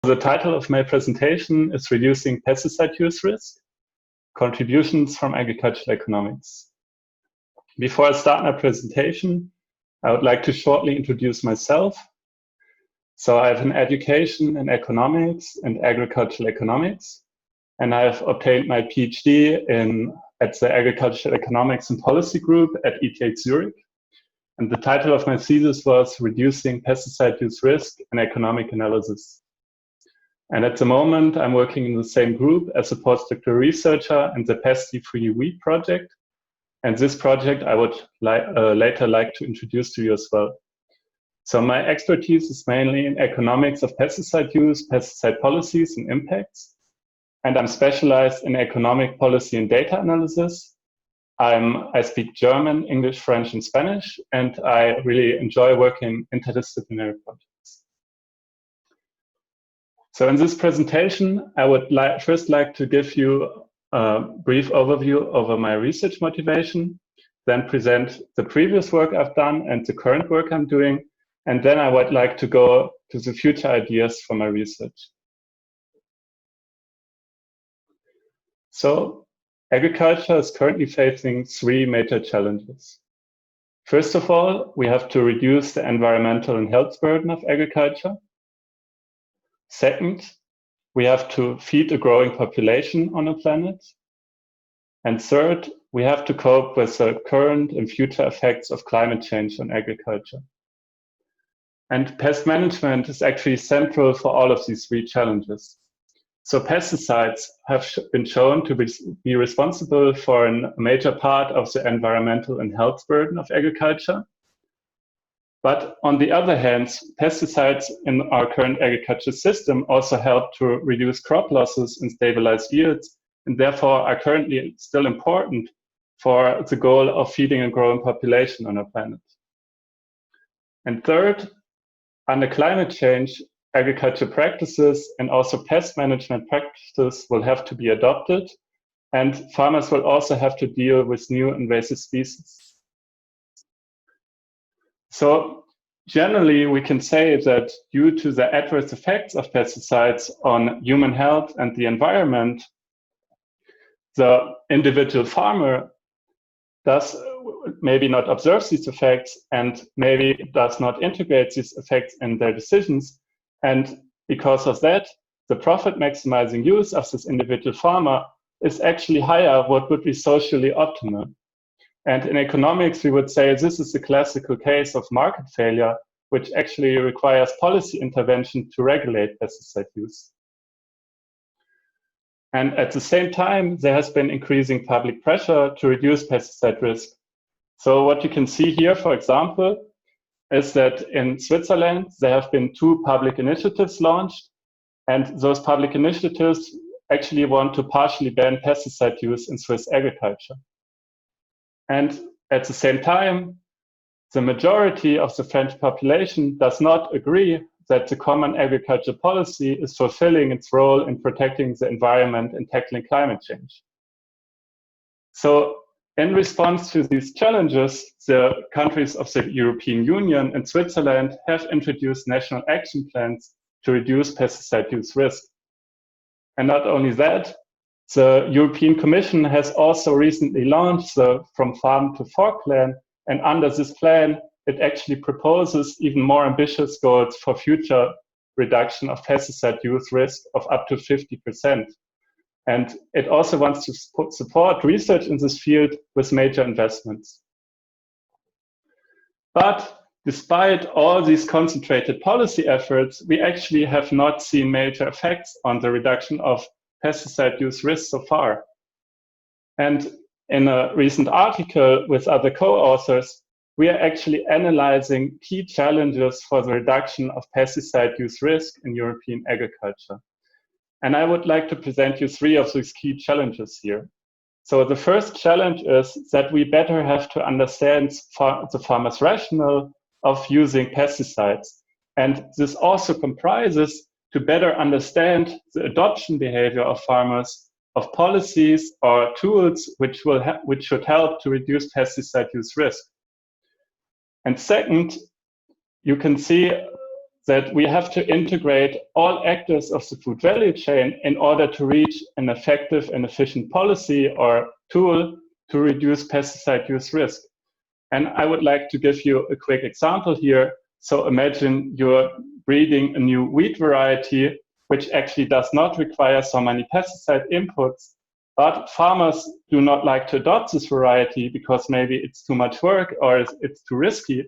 The title of my presentation is Reducing Pesticide Use Risk, Contributions from Agricultural Economics. Before I start my presentation, I would like to shortly introduce myself. So I have an education in economics and agricultural economics, and I have obtained my PhD at the Agricultural Economics and Policy Group at ETH Zürich. And the title of my thesis was Reducing Pesticide Use Risk and Economic Analysis. And at the moment, I'm working in the same group as a postdoctoral researcher in the pesticide-free wheat project. And this project I would later like to introduce to you as well. So my expertise is mainly in economics of pesticide use, pesticide policies and impacts. And I'm specialized in economic policy and data analysis. I speak German, English, French, and Spanish, and I really enjoy working in interdisciplinary projects. So in this presentation, I would first like to give you a brief overview over my research motivation, then present the previous work I've done and the current work I'm doing, and then I would like to go to the future ideas for my research. So agriculture is currently facing three major challenges. First of all, we have to reduce the environmental and health burden of agriculture. Second, we have to feed a growing population on the planet. And third, we have to cope with the current and future effects of climate change on agriculture. And pest management is actually central for all of these three challenges. So pesticides have been shown to be responsible for a major part of the environmental and health burden of agriculture. But on the other hand, pesticides in our current agriculture system also help to reduce crop losses and stabilize yields, and therefore are currently still important for the goal of feeding a growing population on our planet. And third, under climate change, agriculture practices and also pest management practices will have to be adopted, and farmers will also have to deal with new invasive species. So generally, we can say that due to the adverse effects of pesticides on human health and the environment, the individual farmer does maybe not observe these effects and maybe does not integrate these effects in their decisions. And because of that, the profit maximizing use of this individual farmer is actually higher what would be socially optimal. And in economics, we would say this is the classical case of market failure, which actually requires policy intervention to regulate pesticide use. And at the same time, there has been increasing public pressure to reduce pesticide risk. So what you can see here, for example, is that in Switzerland, there have been 2 public initiatives launched, and those public initiatives actually want to partially ban pesticide use in Swiss agriculture. And at the same time, the majority of the French population does not agree that the common agriculture policy is fulfilling its role in protecting the environment and tackling climate change. So in response to these challenges, the countries of the European Union and Switzerland have introduced national action plans to reduce pesticide use risk. And not only that, the European Commission has also recently launched the From Farm to Fork plan, and under this plan, it actually proposes even more ambitious goals for future reduction of pesticide use risk of up to 50%. And it also wants to support research in this field with major investments. But despite all these concentrated policy efforts, we actually have not seen major effects on the reduction of pesticide use risk so far. And in a recent article with other co-authors, we are actually analyzing key challenges for the reduction of pesticide use risk in European agriculture. And I would like to present you 3 of these key challenges here. So the first challenge is that we better have to understand the farmer's rationale of using pesticides. And this also comprises to better understand the adoption behavior of farmers of policies or tools which should help to reduce pesticide use risk. And second, you can see that we have to integrate all actors of the food value chain in order to reach an effective and efficient policy or tool to reduce pesticide use risk. And I would like to give you a quick example here. So imagine you're breeding a new wheat variety, which actually does not require so many pesticide inputs, but farmers do not like to adopt this variety because maybe it's too much work or it's too risky,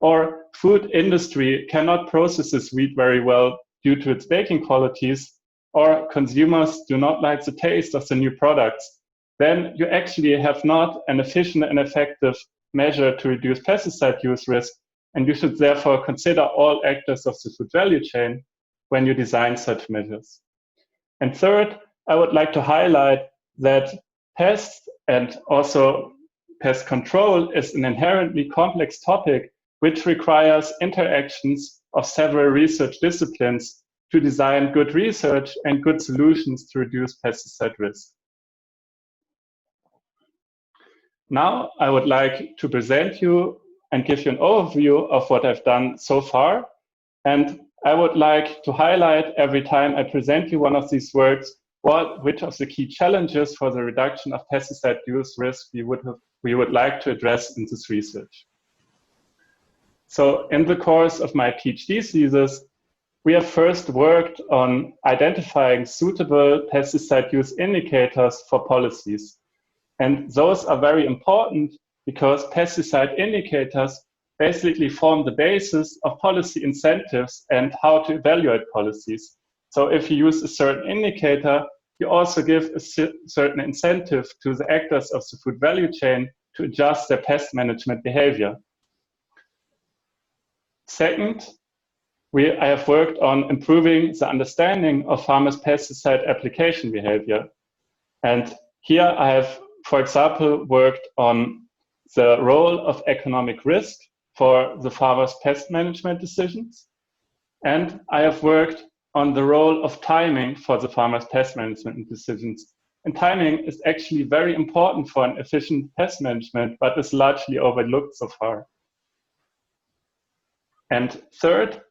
or food industry cannot process this wheat very well due to its baking qualities, or consumers do not like the taste of the new products. Then you actually have not an efficient and effective measure to reduce pesticide use risk, and you should therefore consider all actors of the food value chain when you design such measures. And third, I would like to highlight that pests and also pest control is an inherently complex topic which requires interactions of several research disciplines to design good research and good solutions to reduce pesticide risk. Now, I would like to present you and give you an overview of what I've done so far. And I would like to highlight every time I present you one of these works, which of the key challenges for the reduction of pesticide use risk we would like to address in this research. So in the course of my PhD thesis, we have first worked on identifying suitable pesticide use indicators for policies. And those are very important because pesticide indicators basically form the basis of policy incentives and how to evaluate policies. So if you use a certain indicator, you also give a certain incentive to the actors of the food value chain to adjust their pest management behavior. Second, I have worked on improving the understanding of farmers' pesticide application behavior. And here I have, for example, worked on the role of economic risk for the farmers' pest management decisions. And I have worked on the role of timing for the farmers' pest management decisions. And timing is actually very important for an efficient pest management, but is largely overlooked so far. And third,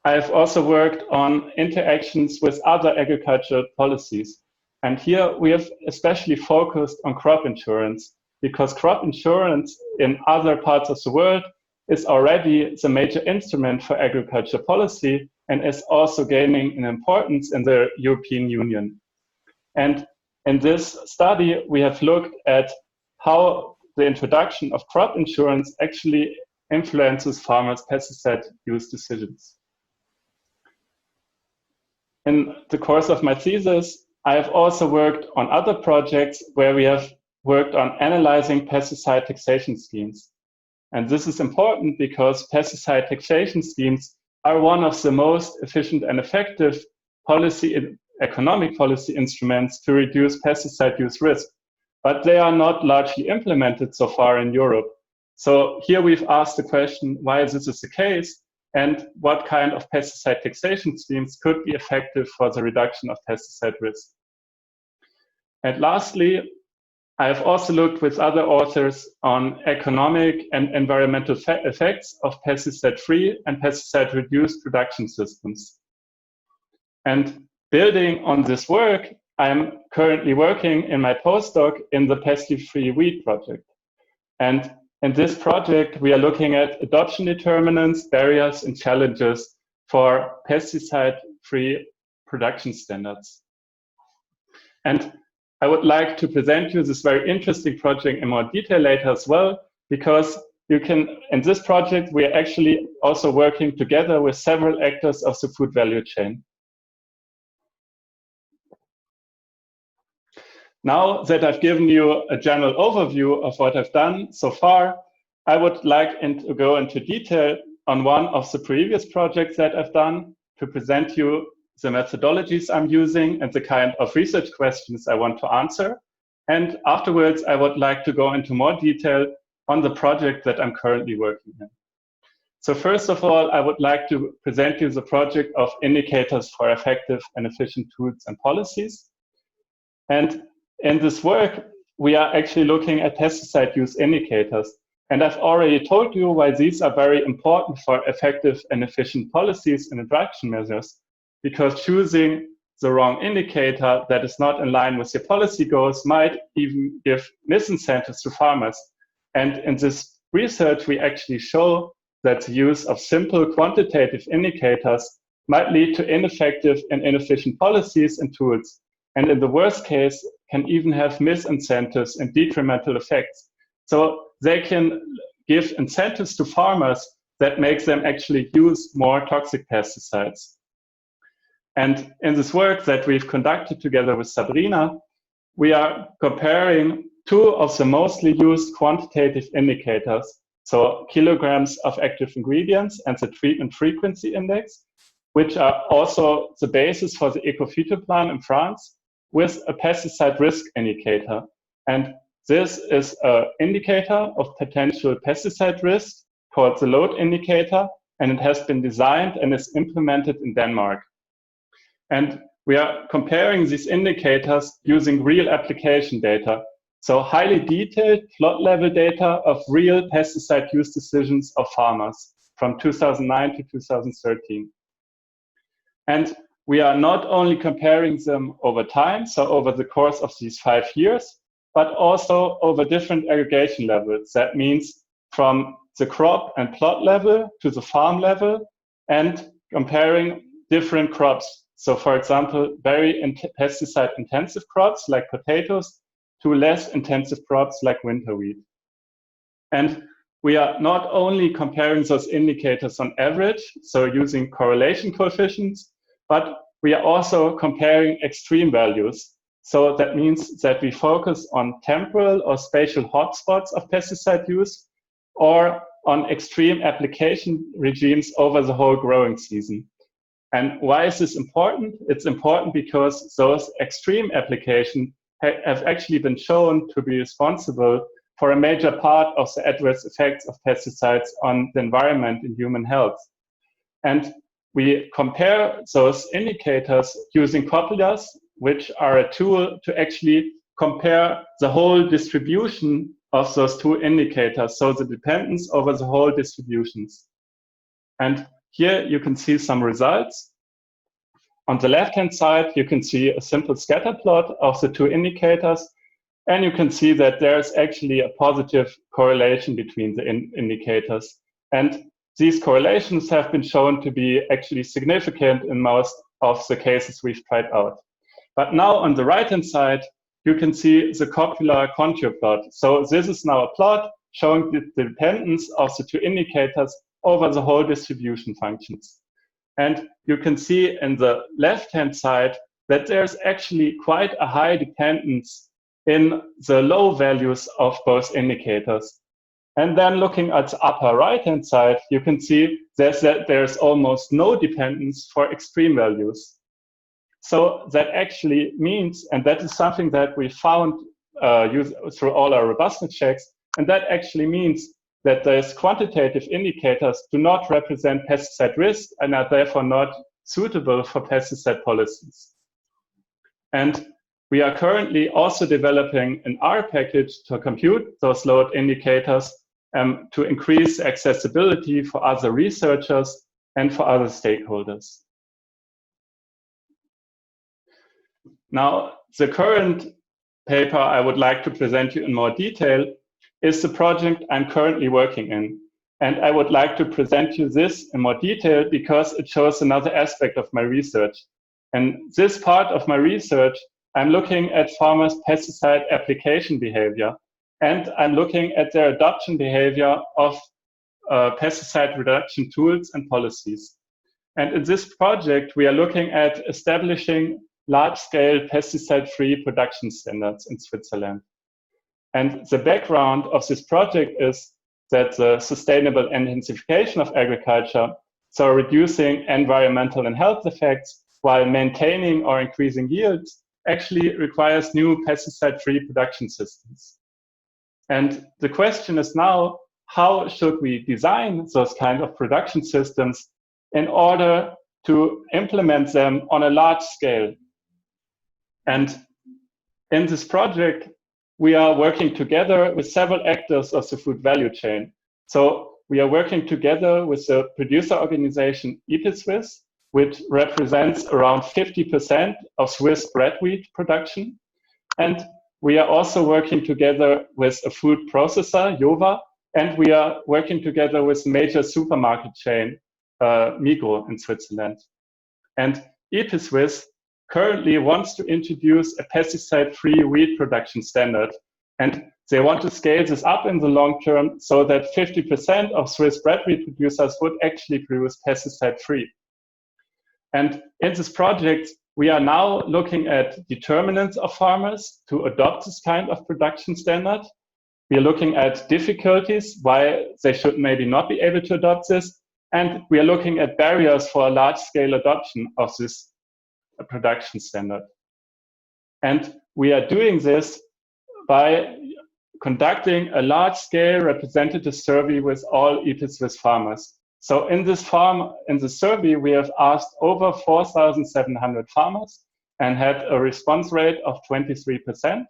I have also worked on interactions with other agricultural policies. And here we have especially focused on crop insurance, because crop insurance in other parts of the world is already the major instrument for agriculture policy and is also gaining an importance in the European Union. And in this study, we have looked at how the introduction of crop insurance actually influences farmers' pesticide use decisions. In the course of my thesis, I have also worked on other projects where we have worked on analyzing pesticide taxation schemes. And this is important because pesticide taxation schemes are one of the most efficient and effective economic policy instruments to reduce pesticide use risk, but they are not largely implemented so far in Europe. So here we've asked the question why this is the case and what kind of pesticide taxation schemes could be effective for the reduction of pesticide risk. And lastly, I have also looked with other authors on economic and environmental effects of pesticide-free and pesticide-reduced production systems. And building on this work, I'm currently working in my postdoc in the pesticide-free wheat project. And in this project, we are looking at adoption determinants, barriers, and challenges for pesticide-free production standards. And I would like to present you this very interesting project in more detail later as well, because you can, in this project, we are actually also working together with several actors of the food value chain. Now that I've given you a general overview of what I've done so far, I would like to go into detail on one of the previous projects that I've done to present you the methodologies I'm using and the kind of research questions I want to answer. And afterwards, I would like to go into more detail on the project that I'm currently working in. So first of all, I would like to present you the project of indicators for effective and efficient tools and policies. And in this work, we are actually looking at pesticide use indicators. And I've already told you why these are very important for effective and efficient policies and reduction measures, because choosing the wrong indicator that is not in line with your policy goals might even give disincentives to farmers. And in this research, we actually show that the use of simple quantitative indicators might lead to ineffective and inefficient policies and tools, and in the worst case, can even have misincentives and detrimental effects. So they can give incentives to farmers that makes them actually use more toxic pesticides. And in this work that we've conducted together with Sabrina, we are comparing two of the mostly used quantitative indicators, so kilograms of active ingredients and the treatment frequency index, which are also the basis for the Eco-Phyto plan in France, with a pesticide risk indicator. And this is an indicator of potential pesticide risk called the load indicator, and it has been designed and is implemented in Denmark. And we are comparing these indicators using real application data, so highly detailed plot level data of real pesticide use decisions of farmers from 2009 to 2013. And we are not only comparing them over time, so over the course of these 5 years, but also over different aggregation levels. That means from the crop and plot level to the farm level, and comparing different crops. So for example, very pesticide intensive crops like potatoes to less intensive crops like winter wheat. And we are not only comparing those indicators on average, so using correlation coefficients, but we are also comparing extreme values. So that means that we focus on temporal or spatial hotspots of pesticide use, or on extreme application regimes over the whole growing season. And why is this important? It's important because those extreme applications have actually been shown to be responsible for a major part of the adverse effects of pesticides on the environment and human health. And we compare those indicators using copulas, which are a tool to actually compare the whole distribution of those two indicators, so the dependence over the whole distributions. And here you can see some results. On the left-hand side, you can see a simple scatter plot of the two indicators, and you can see that there's actually a positive correlation between the indicators. And these correlations have been shown to be actually significant in most of the cases we've tried out. But now on the right-hand side, you can see the copular contour plot. So this is now a plot showing the dependence of the two indicators over the whole distribution functions. And you can see in the left-hand side that there's actually quite a high dependence in the low values of both indicators. And then looking at the upper right-hand side, you can see that there's almost no dependence for extreme values. So that actually means, and that is something that we found through all our robustness checks, and that actually means that those quantitative indicators do not represent pesticide risk and are therefore not suitable for pesticide policies. And we are currently also developing an R package to compute those load indicators to increase accessibility for other researchers and for other stakeholders. Now, the current paper I would like to present you in more detail is the project I'm currently working in. And I would like to present you this in more detail because it shows another aspect of my research. And this part of my research, I'm looking at farmers' pesticide application behavior, and I'm looking at their adoption behavior of pesticide reduction tools and policies. And in this project, we are looking at establishing large-scale pesticide-free production standards in Switzerland. And the background of this project is that the sustainable intensification of agriculture, so reducing environmental and health effects while maintaining or increasing yields, actually requires new pesticide-free production systems. And the question is now, how should we design those kind of production systems in order to implement them on a large scale? And in this project, we are working together with several actors of the food value chain. So we are working together with the producer organization ETH, which represents around 50% of Swiss bread wheat production. And we are also working together with a food processor, Jova, and we are working together with major supermarket chain, Migros in Switzerland. And ETH currently wants to introduce a pesticide-free wheat production standard. And they want to scale this up in the long term so that 50% of Swiss bread wheat producers would actually produce pesticide-free. And in this project, we are now looking at determinants of farmers to adopt this kind of production standard. We are looking at difficulties, why they should maybe not be able to adopt this. And we are looking at barriers for a large-scale adoption of this production standard. And we are doing this by conducting a large-scale representative survey with all ETH farmers. So in this survey, we have asked over 4,700 farmers and had a response rate of 23%.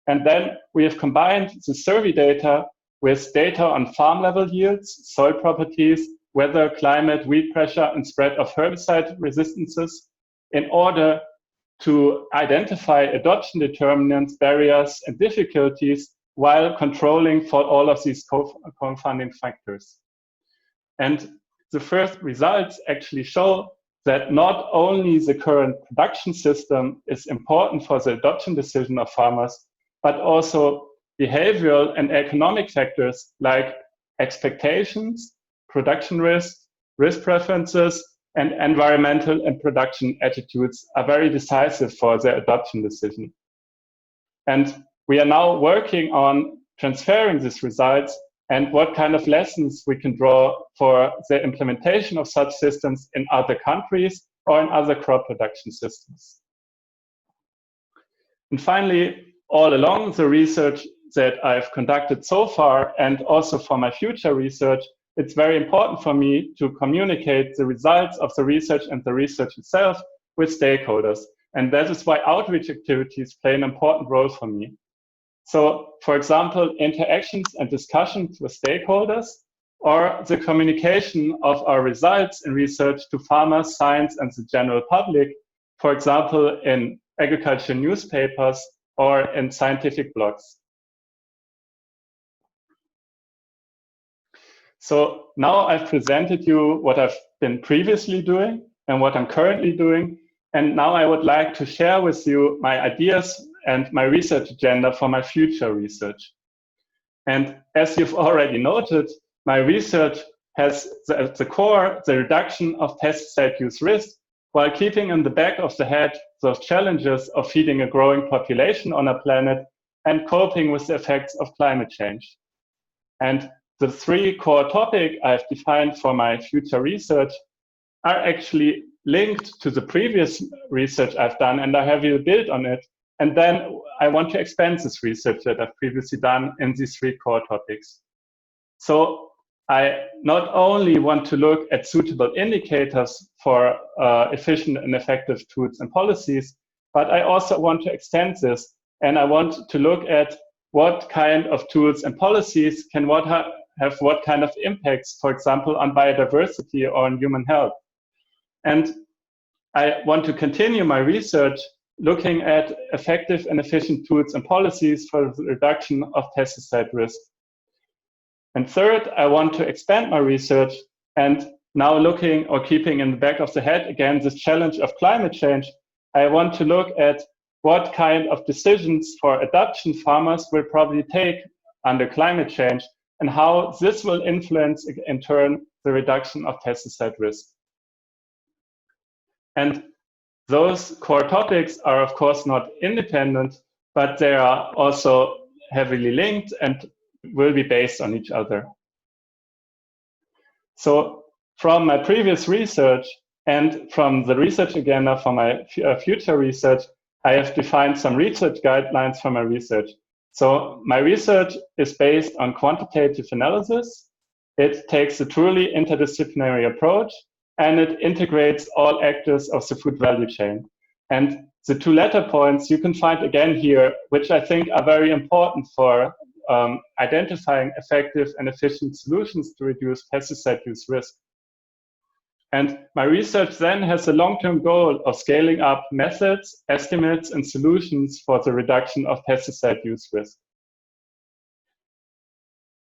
And then we have combined the survey data with data on farm level yields, soil properties, weather, climate, weed pressure, and spread of herbicide resistances in order to identify adoption determinants, barriers, and difficulties while controlling for all of these confounding factors. And the first results actually show that not only the current production system is important for the adoption decision of farmers, but also behavioral and economic factors like expectations, production risk preferences, and environmental and production attitudes are very decisive for their adoption decision. And we are now working on transferring these results and what kind of lessons we can draw for the implementation of such systems in other countries or in other crop production systems. And finally, all along the research that I've conducted so far, and also for my future research, it's very important for me to communicate the results of the research and the research itself with stakeholders. And that is why outreach activities play an important role for me. So, for example, interactions and discussions with stakeholders, or the communication of our results in research to farmers, science, and the general public, for example, in agriculture newspapers or in scientific blogs. So now I've presented you what I've been previously doing and what I'm currently doing. And now I would like to share with you my ideas and my research agenda for my future research. And as you've already noted, my research has at the core the reduction of pesticide use risk while keeping in the back of the head those challenges of feeding a growing population on our planet and coping with the effects of climate change. And the three core topics I've defined for my future research are actually linked to the previous research I've done, and I have built on it. And then I want to expand this research that I've previously done in these three core topics. So I not only want to look at suitable indicators for efficient and effective tools and policies, but I also want to extend this, and I want to look at what kind of tools and policies can have what kind of impacts, for example, on biodiversity or on human health. And I want to continue my research looking at effective and efficient tools and policies for the reduction of pesticide risk. And third, I want to expand my research and now looking or keeping in the back of the head, again, this challenge of climate change, I want to look at what kind of decisions for adoption farmers will probably take under climate change and how this will influence, in turn, the reduction of pesticide risk. And those core topics are, of course, not independent, but they are also heavily linked and will be based on each other. So from my previous research and from the research agenda for my future research, I have defined some research guidelines for my research. So my research is based on quantitative analysis. It takes a truly interdisciplinary approach, and it integrates all actors of the food value chain. And the two latter points you can find again here, which I think are very important for identifying effective and efficient solutions to reduce pesticide use risk. And my research then has a long-term goal of scaling up methods, estimates, and solutions for the reduction of pesticide use risk.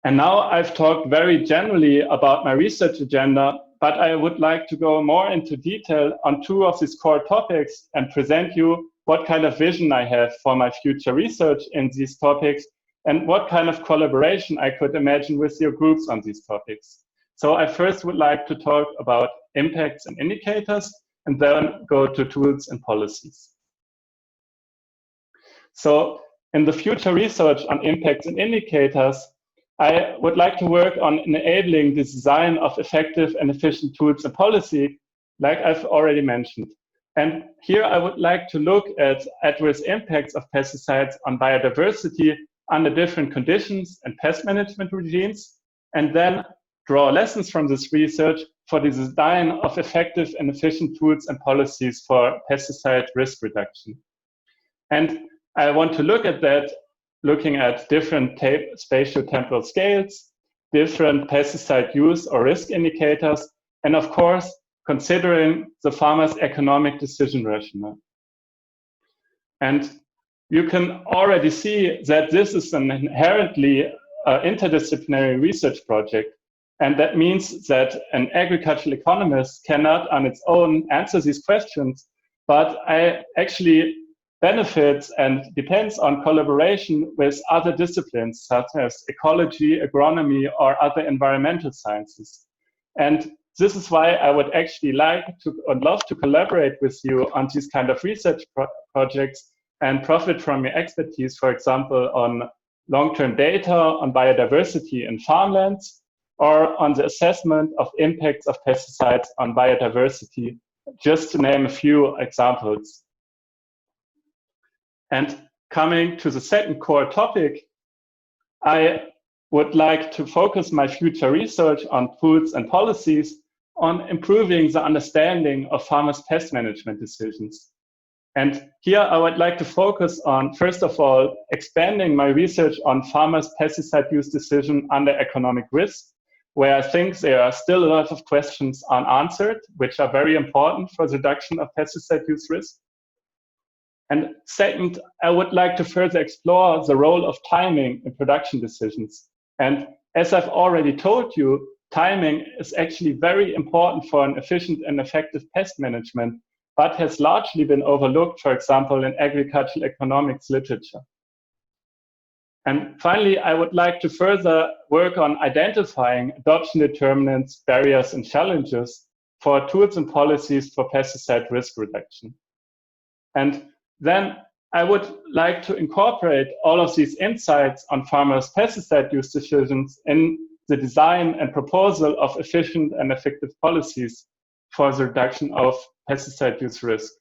And now I've talked very generally about my research agenda, but I would like to go more into detail on two of these core topics and present you what kind of vision I have for my future research in these topics and what kind of collaboration I could imagine with your groups on these topics. So I first would like to talk about impacts and indicators, and then go to tools and policies. So in the future research on impacts and indicators, I would like to work on enabling the design of effective and efficient tools and policy, like I've already mentioned. And here I would like to look at adverse impacts of pesticides on biodiversity under different conditions and pest management regimes, and then draw lessons from this research for the design of effective and efficient tools and policies for pesticide risk reduction. And I want to look at that, looking at different spatio-temporal scales, different pesticide use or risk indicators, and of course, considering the farmer's economic decision rationale. And you can already see that this is an inherently interdisciplinary research project. And that means that an agricultural economist cannot on its own answer these questions, but I actually benefits and depends on collaboration with other disciplines such as ecology, agronomy, or other environmental sciences. And this is why I would actually like to and love to collaborate with you on these kind of research projects and profit from your expertise, for example, on long-term data on biodiversity in farmlands, or on the assessment of impacts of pesticides on biodiversity, just to name a few examples. And coming to the second core topic, I would like to focus my future research on tools and policies on improving the understanding of farmers' pest management decisions. And here I would like to focus on, first of all, expanding my research on farmers' pesticide use decision under economic risk, where I think there are still a lot of questions unanswered, which are very important for the reduction of pesticide use risk. And second, I would like to further explore the role of timing in production decisions. And as I've already told you, timing is actually very important for an efficient and effective pest management, but has largely been overlooked, for example, in agricultural economics literature. And finally, I would like to further work on identifying adoption determinants, barriers, and challenges for tools and policies for pesticide risk reduction. And then I would like to incorporate all of these insights on farmers' pesticide use decisions in the design and proposal of efficient and effective policies for the reduction of pesticide use risk.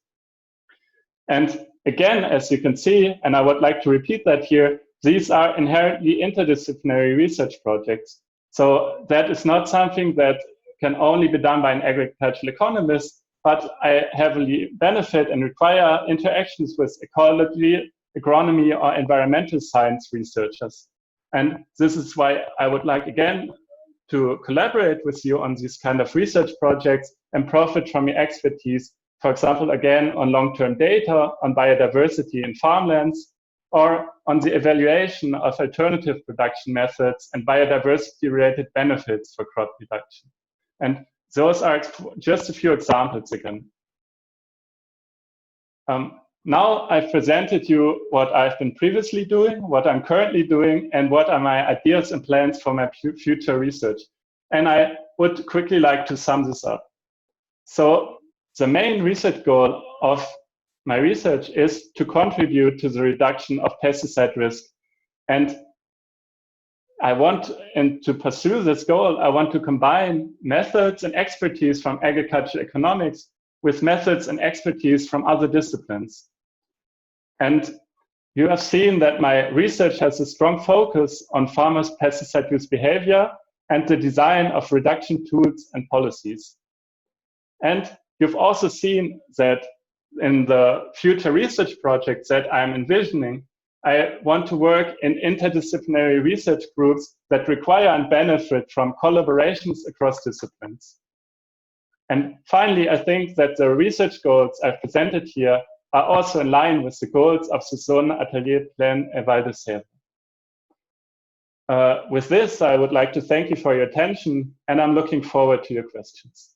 And again, as you can see, and I would like to repeat that here, these are inherently interdisciplinary research projects. So that is not something that can only be done by an agricultural economist, but I heavily benefit and require interactions with ecology, agronomy, or environmental science researchers. And this is why I would like, again, to collaborate with you on these kind of research projects and profit from your expertise, for example, again, on long-term data, on biodiversity in farmlands, or on the evaluation of alternative production methods and biodiversity-related benefits for crop production. And those are just a few examples again. Now I've presented you what I've been previously doing, what I'm currently doing, and what are my ideas and plans for my future research. And I would quickly like to sum this up. So the main research goal of my research is to contribute to the reduction of pesticide risk. And to pursue this goal, I want to combine methods and expertise from agricultural economics with methods and expertise from other disciplines. And you have seen that my research has a strong focus on farmers' pesticide use behavior and the design of reduction tools and policies. And you've also seen that in the future research projects that I'm envisioning, I want to work in interdisciplinary research groups that require and benefit from collaborations across disciplines. And finally, I think that the research goals I've presented here are also in line with the goals of the zone Atelier, Plaine, et Val de Sèvre. With this, I would like to thank you for your attention, and I'm looking forward to your questions.